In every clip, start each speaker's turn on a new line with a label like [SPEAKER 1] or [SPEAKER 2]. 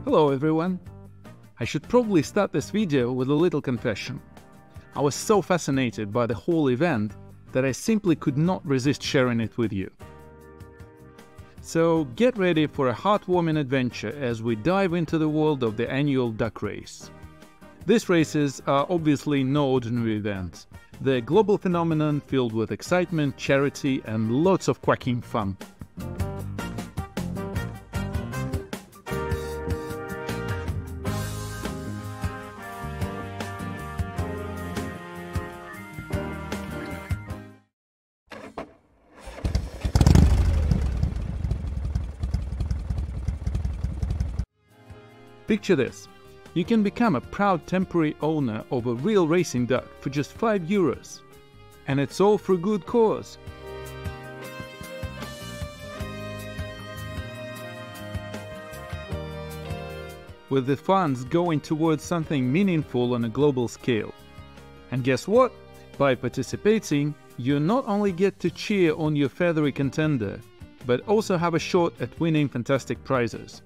[SPEAKER 1] Hello everyone! I should probably start this video with a little confession. I was so fascinated by the whole event that I simply could not resist sharing it with you. So get ready for a heartwarming adventure as we dive into the world of the annual duck race. These races are obviously no ordinary events. They're a global phenomenon filled with excitement, charity, and lots of quacking fun. Picture this. You can become a proud temporary owner of a real racing duck for just €5. And it's all for a good cause. With the funds going towards something meaningful on a global scale. And guess what? By participating, you not only get to cheer on your feathery contender, but also have a shot at winning fantastic prizes.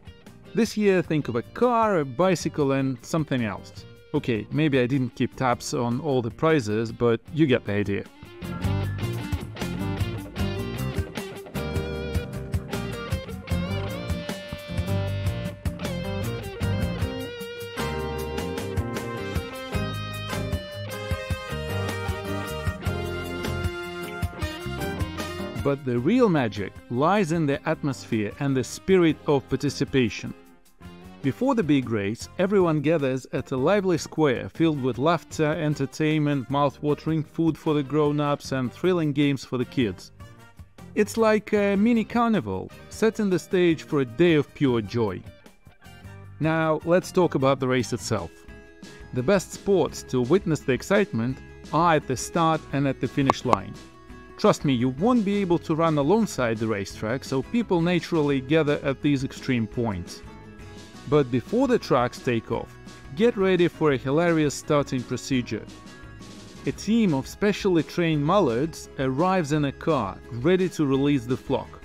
[SPEAKER 1] This year, think of a car, a bicycle, and something else. Okay, maybe I didn't keep tabs on all the prizes, but you get the idea. But the real magic lies in the atmosphere and the spirit of participation. Before the big race, everyone gathers at a lively square filled with laughter, entertainment, mouth-watering food for the grown-ups, and thrilling games for the kids. It's like a mini carnival, setting the stage for a day of pure joy. Now, let's talk about the race itself. The best spots to witness the excitement are at the start and at the finish line. Trust me, you won't be able to run alongside the racetrack, so people naturally gather at these extreme points. But before the trucks take off, get ready for a hilarious starting procedure. A team of specially trained mallards arrives in a car, ready to release the flock.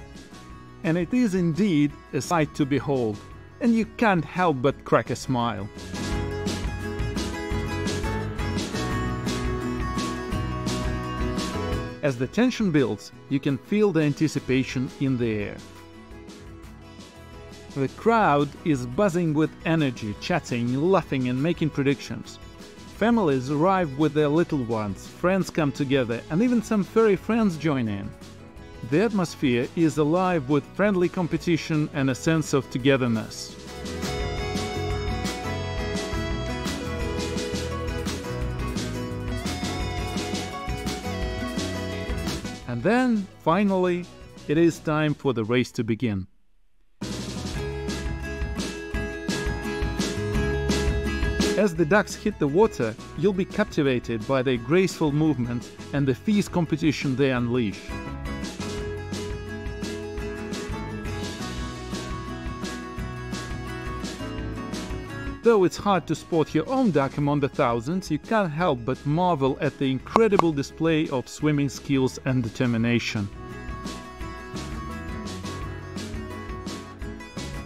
[SPEAKER 1] And it is indeed a sight to behold, and you can't help but crack a smile. As the tension builds, you can feel the anticipation in the air. The crowd is buzzing with energy, chatting, laughing, and making predictions. Families arrive with their little ones, friends come together, and even some furry friends join in. The atmosphere is alive with friendly competition and a sense of togetherness. And then, finally, it is time for the race to begin. As the ducks hit the water, you'll be captivated by their graceful movement and the fierce competition they unleash. Though it's hard to spot your own duck among the thousands, you can't help but marvel at the incredible display of swimming skills and determination.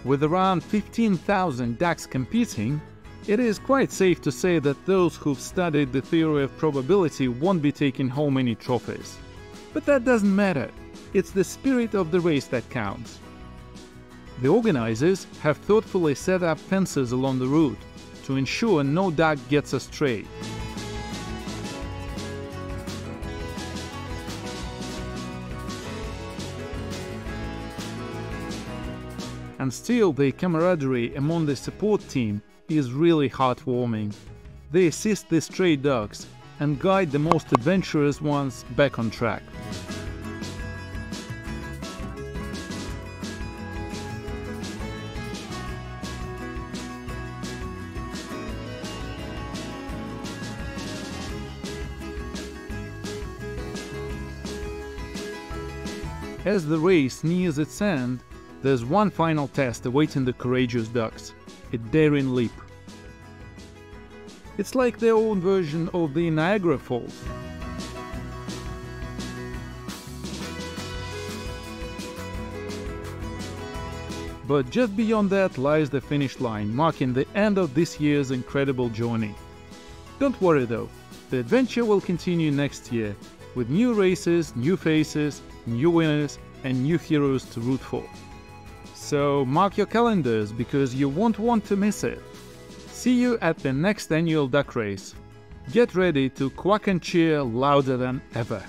[SPEAKER 1] With around 15,000 ducks competing, it is quite safe to say that those who've studied the theory of probability won't be taking home any trophies. But that doesn't matter. It's the spirit of the race that counts. The organizers have thoughtfully set up fences along the route to ensure no duck gets astray. And still, the camaraderie among the support team is really heartwarming. They assist the stray ducks and guide the most adventurous ones back on track. As the race nears its end, there's one final test awaiting the courageous ducks, a daring leap. It's like their own version of the Niagara Falls. But just beyond that lies the finish line, marking the end of this year's incredible journey. Don't worry though, the adventure will continue next year, with new races, new faces, new winners, and new heroes to root for. So mark your calendars because you won't want to miss it. See you at the next annual duck race. Get ready to quack and cheer louder than ever.